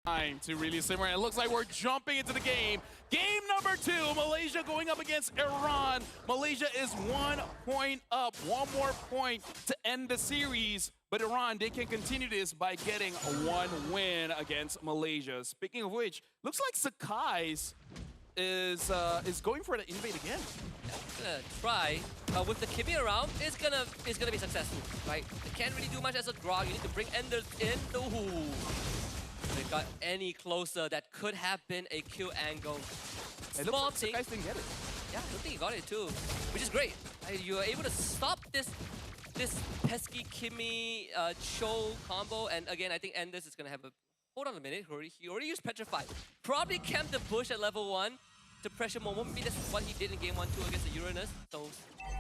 time to really simmer. It looks like we're jumping into the game. Game number 2, Malaysia going up against Iran. Malaysia is 1 point up, one more point to end the series. But Iran, they can continue this by getting one win against Malaysia. Speaking of which, looks like Sakai's is going for the invade again. Gonna try with the Kimi around. It's gonna be successful, right? They can't really do much as a draw. You need to bring Enders in. Ooh. If they got any closer, that could have been a kill angle. Small thing. Guys didn't get it. Yeah, I don't think he got it too, which is great. You are able to stop this pesky Kimi show combo, and again, I think Enders is gonna have a. Hold on a minute. He already used Petrify. Probably camped the bush at level 1 to pressure Momo. Maybe that's what he did in game 1-2 against the Uranus. So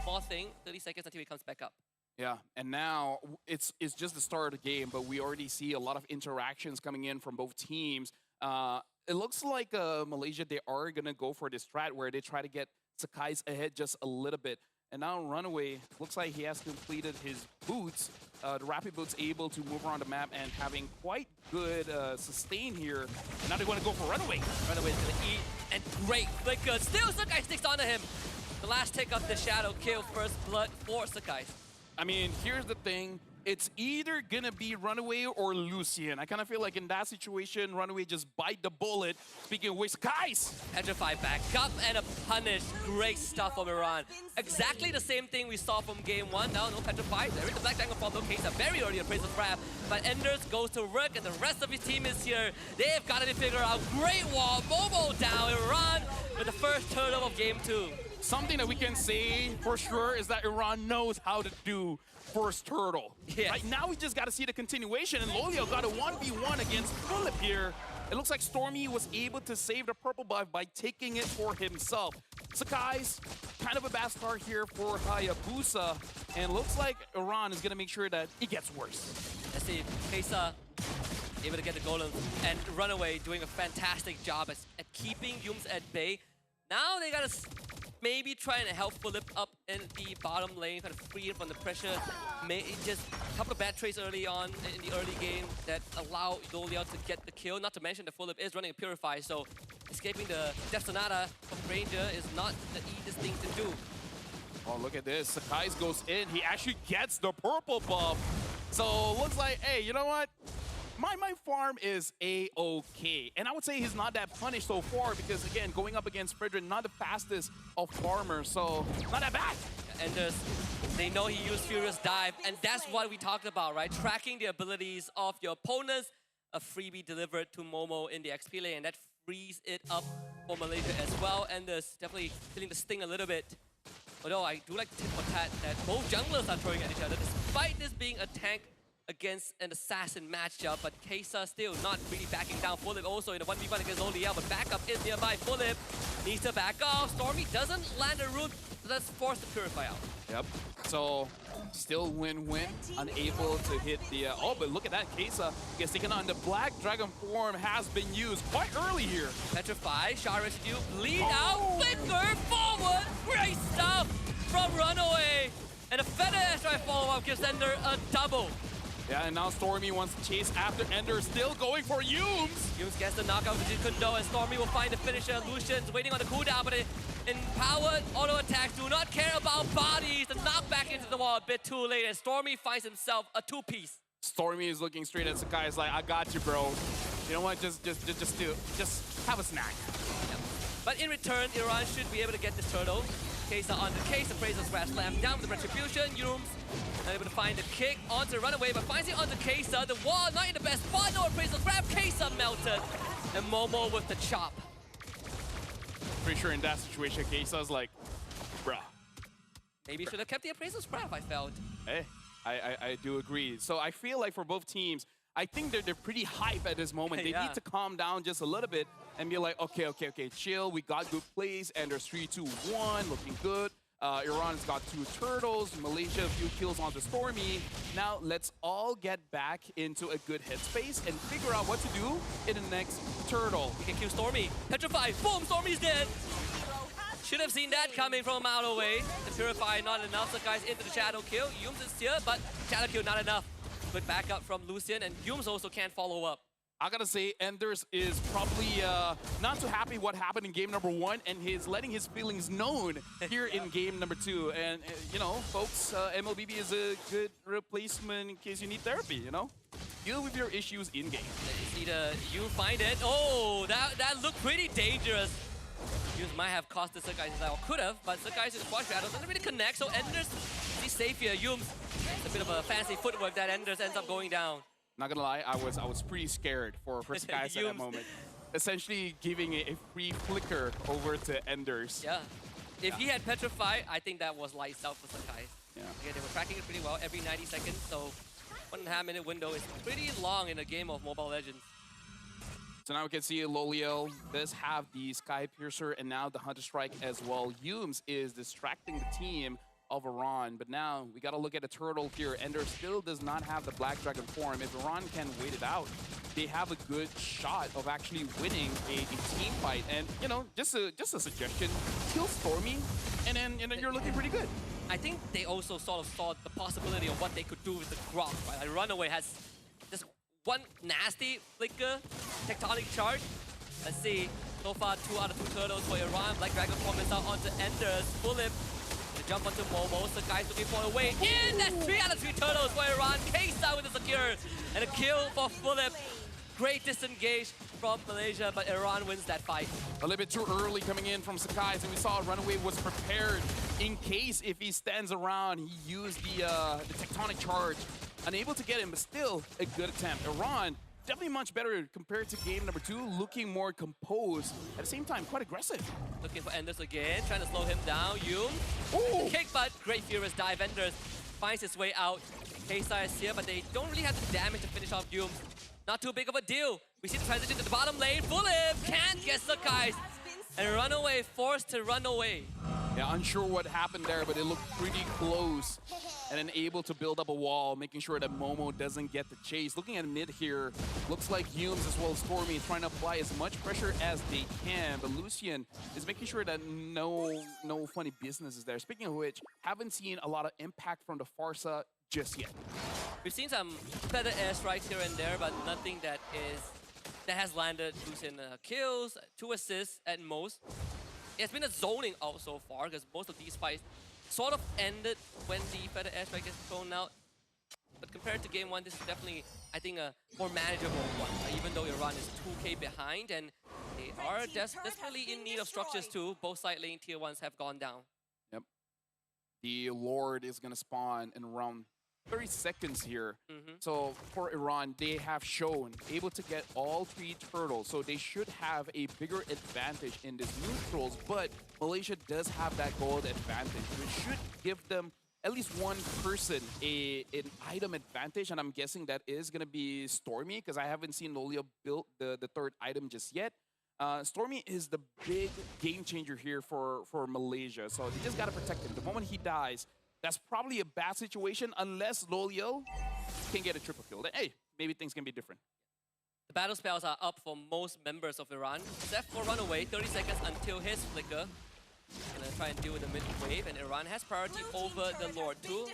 small thing, 30 seconds until he comes back up. Yeah, and now it's just the start of the game, but we already see a lot of interactions coming in from both teams. It looks like Malaysia, they are going to go for this strat where they try to get Sakai's ahead just a little bit. And now Runaway, looks like he has completed his boots. The Rapid Boots able to move around the map and having quite good sustain here. And now they want to go for Runaway. Runaway's going to eat, and great flicker. Still Sakai sticks onto him. The last take of the Shadow kill, first blood for Sakai. I mean, here's the thing. It's either going to be Runaway or Lucian. I kind of feel like in that situation, Runaway just bite the bullet. Speaking of which, guys! Petrify back up and a punish. Great stuff from Iran. Exactly the same thing we saw from game 1. Now, no Petrify. There is the Black Dangle from Lokesa. Very early appraisal grab. But Enders goes to work and the rest of his team is here. They've got to figure out. Great wall. Momo down. Iran with the first turtle of game 2. Something that we can say for sure is that Iran knows how to do first turtle. Yes. Right now we just got to see the continuation, and Lolio got a 1v1 against Philip here. It looks like Stormy was able to save the purple buff by taking it for himself. Sakai's kind of a bad start here for Hayabusa, and looks like Iran is going to make sure that it gets worse. Let's see, Kesa able to get the golem, and Runaway doing a fantastic job at keeping Yums at bay. Now they got to maybe try and help Philip up in the bottom lane, kind of free him from the pressure. Just a couple of bad trades early on in the early game that allow Doliao to get the kill. Not to mention that Philip is running a Purify, so escaping the Death Sonata from Ranger is not the easiest thing to do. Oh, look at this. Sakai's goes in. He actually gets the purple buff. So looks like, hey, you know what? My farm is A-okay. And I would say he's not that punished so far because, again, going up against Frederick, not the fastest of farmers, so not that bad. And they know he used Furious Dive, and that's what we talked about, right? Tracking the abilities of your opponents, a freebie delivered to Momo in the XP lane, and that frees it up for Malaysia as well. And there's definitely feeling the sting a little bit. Although I do like to tip for tat that both junglers are throwing at each other, despite this being a tank against an assassin matchup, but Kesa still not really backing down. Philip also in a 1v1 against Oliel, but backup is nearby. Philip needs to back off. Stormy doesn't land a root, so that's forced to Purify out. Yep. So still win-win, unable to hit the... oh, but look at that. Kesa gets taken on. The Black Dragon form has been used quite early here. Petrify, Shah Residue, bleed out, flicker, forward. Great stuff from Runaway. And a Feather Airstrike follow-up gives Ender a double. Yeah, and now Stormy wants to chase after Ender, still going for Yums. Yums gets the knockout with Jikundo, and Stormy will find the finisher. Lucian's waiting on the cooldown, but empowered auto attacks do not care about bodies. The knockback into the wall a bit too late, and Stormy finds himself a 2-piece. Stormy is looking straight at Sakai. He's like, I got you, bro. You know what? Just have a snack. Yep. But in return, Iran should be able to get this turtle. Kesa on the case, Appraiser's Crash Slam down with the Retribution. Yums not able to find the kick onto Runaway, but finds it onto Kesa. The wall not in the best spot, no Appraisal grab. Kesa melted. And Momo with the chop. Pretty sure in that situation, Kesa's like, bruh. Maybe should have kept the Appraiser's grab, I felt. Hey, I do agree. So I feel like for both teams, I think they're pretty hype at this moment. They need to calm down just a little bit and be like, okay, chill. We got good plays, and there's 3-2-1, looking good. Iran's got 2 turtles. Malaysia, a few kills on the Stormy. Now let's all get back into a good headspace and figure out what to do in the next turtle. We can kill Stormy. Petrify, boom, Stormy's dead. Should have seen that coming from a mile away. The Purify not enough. So guys into the Shadow kill. Yums is here, but Shadow kill not enough. Good backup from Lucian, and Yums also can't follow up. I gotta say, Enders is probably not too happy what happened in game number 1, and he's letting his feelings known here in game number 2. And you know, folks, MlBB is a good replacement in case you need therapy. You know, deal with your issues in game. You see you find it. Oh, that looked pretty dangerous. You might have cost the Sakai style, could have, but Sakai's squash battle doesn't really connect. So Enders, he's safe here. Yums, it's a bit of a fancy footwork that Enders ends up going down. Not gonna lie, I was pretty scared for Sakai at that moment. Essentially giving a free flicker over to Enders. Yeah. If he had Petrify, I think that was lights out for Sakai. Yeah. Again, they were tracking it pretty well every 90 seconds, so 1.5 minute window is pretty long in a game of Mobile Legends. So now we can see Loliel does have the Sky Piercer and now the Hunter Strike as well. Yums is distracting the team of Iran, but now we got to look at the turtle here. Ender still does not have the Black Dragon form. If Iran can wait it out, they have a good shot of actually winning a team fight. And you know, just a suggestion: kill Stormy, and then you're looking pretty good. I think they also sort of saw the possibility of what they could do with the Grok. Right? Like Runaway has just one nasty flicker, tectonic charge. Let's see. So far, 2 out of 2 turtles for Iran. Black Dragon form is out onto Enders. Fulip. Jump onto Momo, Sakai's looking for a way in. That's 3 out of 3 turtles for Iran. K-Star with the secure. And a kill for Fulip. Great disengage from Malaysia, but Iran wins that fight. A little bit too early coming in from Sakai, and we saw Runaway was prepared in case if he stands around, he used the tectonic charge. Unable to get him, but still a good attempt. Iran, definitely much better compared to game number 2, looking more composed. At the same time, quite aggressive. Looking for Enders again, trying to slow him down. Yum. Kick, but great furious dive. Enders finds his way out. K-Star is here, but they don't really have the damage to finish off Yum. Not too big of a deal. We see the transition to the bottom lane. Fulip can't get Sakai's. And Runaway forced to run away. Yeah, unsure what happened there, but it looked pretty close. And then able to build up a wall, making sure that Momo doesn't get the chase. Looking at mid here, looks like Yums as well as Stormy trying to apply as much pressure as they can. But Lucian is making sure that no funny business is there. Speaking of which, haven't seen a lot of impact from the Farsa just yet. We've seen some feather air strikes here and there, but nothing that has landed Lucian kills, 2 assists at most. It's been a zoning out so far because most of these fights sort of ended when the feather air strike is thrown out. But compared to game 1, this is definitely, I think, a more manageable one. Even though Iran is 2k behind and they are desperately in need of structures too. Both side lane tier 1s have gone down. Yep. The Lord is going to spawn in around 30 seconds here. So for Iran, they have shown able to get all 3 turtles, so they should have a bigger advantage in this neutrals, but Malaysia does have that gold advantage, which should give them at least one person an item advantage, and I'm guessing that is going to be Stormy, because I haven't seen Lolia build the 3rd item just yet. Stormy is the big game changer here for Malaysia, so they just got to protect him. The moment he dies, that's probably a bad situation unless Loliel can get a triple kill. Then, hey, maybe things can be different. The battle spells are up for most members of Iran, except for Runaway, 30 seconds until his flicker. Gonna try and deal with the mid wave, and Iran has priority over the Lord too.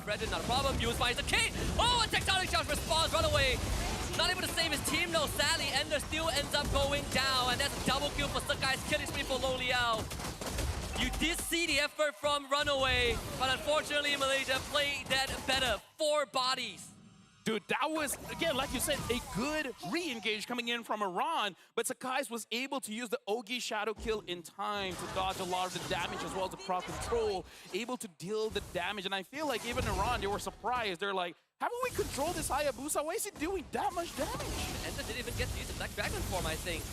Fredrin, not a problem. Yus finds the king. Oh, a tectonic charge responds. Runaway not able to save his team. No, sadly, Ender still ends up going down, and that's a double kill for Sakai's killing spree for Loliel. You did see the effort from Runaway, but unfortunately Malaysia played that better. 4 bodies. Dude, that was, again, like you said, a good re-engage coming in from Iran, but Sakai's was able to use the Ogi Shadow Kill in time to dodge a lot of the damage as well as the crowd control, able to deal the damage. And I feel like even Iran, they were surprised. They're like, haven't we controlled this Hayabusa? Why is he doing that much damage? Ender didn't even get to use the Black Dragon form, I think.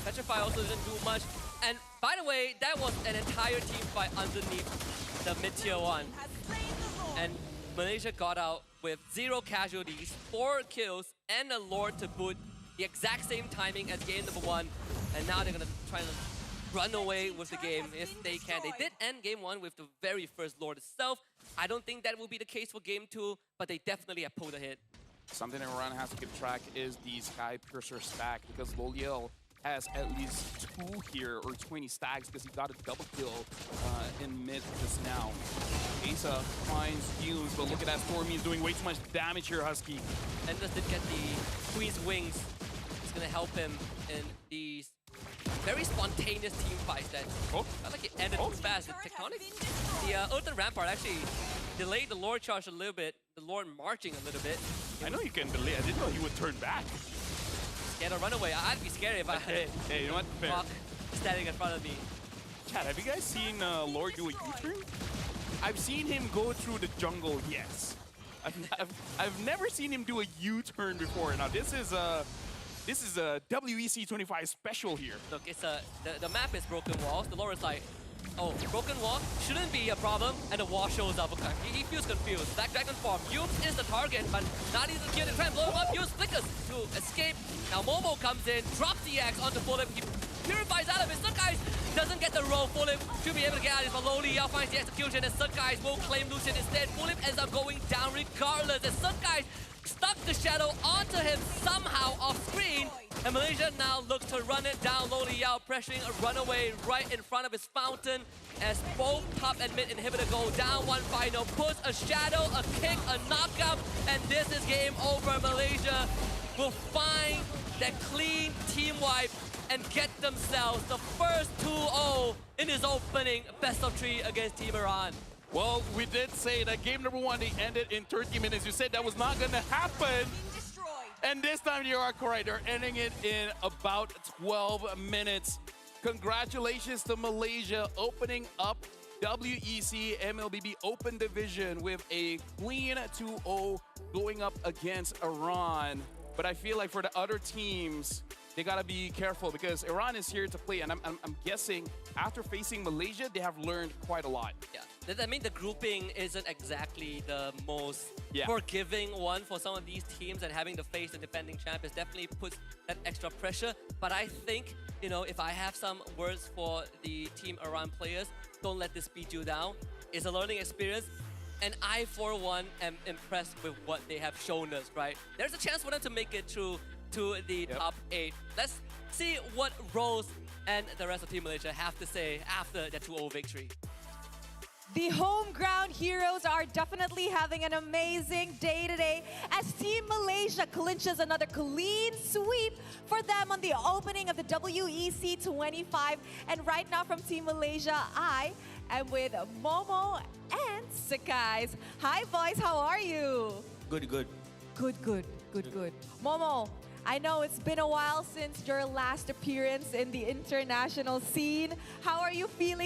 Petrify also didn't do much. And by the way, that was an entire team fight underneath the mid-tier 1. And Malaysia got out with 0 casualties, 4 kills, and a Lord to boot. The exact same timing as game number 1. And now they're going to try to run away with the game if they can. They did end game 1 with the very first Lord itself. I don't think that will be the case for game 2, but they definitely have pulled ahead. Something Iran has to keep track is the Sky Piercer stack, because Loliel has at least 2 here, or 20 stacks, because he got a double kill in mid just now. Asa finds Fumes, but look at that. Stormy is doing way too much damage here, Husky. Endless did get the Queen's Wings. It's going to help him in these very spontaneous team fights that felt like it ended too fast. The Tectonic, the Earthen Rampart actually delayed the Lord charge a little bit, the Lord marching a little bit. I know you can delay. I didn't know he would turn back. Scared of runaway. I'd be scared if I had hey, you know what? Fair. Rock standing in front of me. Chad, have you guys seen Lord do a U-turn? I've seen him go through the jungle, yes. I've never seen him do a U-turn before. Now this is a WEC25 special here. Look, it's the map is broken walls. The Lord is like, oh, broken wall shouldn't be a problem, and the wall shows up. He feels confused. Black Dragon form. Yumes is the target, but not easy to kill. They try and blow him up. Yumes flickers to escape. Now Momo comes in, drops the axe onto Fulham. He purifies out of it. Guys doesn't get the roll. Fulham to be able to get out of this, but Lowly finds the execution, and Guys will claim Lucian instead. Fulham ends up going down regardless, as Guys stuck the shadow onto him somehow off screen, and Malaysia now looks to run it down. Lowly pressuring a runaway right in front of his fountain, as both top and mid inhibitor go down. One final push, a shadow, a kick, a knockout, and this is game over. Malaysia will find that clean team wipe and get themselves the first 2-0 in his opening best of 3 against Team Iran. Well, we did say that game number 1, they ended in 30 minutes. You said that was not going to happen. And this time you are correct. They're ending it in about 12 minutes. Congratulations to Malaysia opening up WEC MlBB Open Division with a clean 2-0 going up against Iran. But I feel like for the other teams, they got to be careful because Iran is here to play. And I'm guessing after facing Malaysia, they have learned quite a lot. Yeah. I mean, the grouping isn't exactly the most forgiving one for some of these teams, and having to face the defending champions definitely puts that extra pressure. But I think, you know, if I have some words for the Team Iran players, don't let this beat you down. It's a learning experience. And I, for one, am impressed with what they have shown us, right? There's a chance for them to make it through to the top 8. Let's see what Rose and the rest of Team Malaysia have to say after their 2-0 victory. The home ground heroes are definitely having an amazing day today as Team Malaysia clinches another clean sweep for them on the opening of the WEC 25. And right now from Team Malaysia, I am with Momo and Sakai's. Hi boys, how are you? Good. Good. Momo, I know it's been a while since your last appearance in the international scene. How are you feeling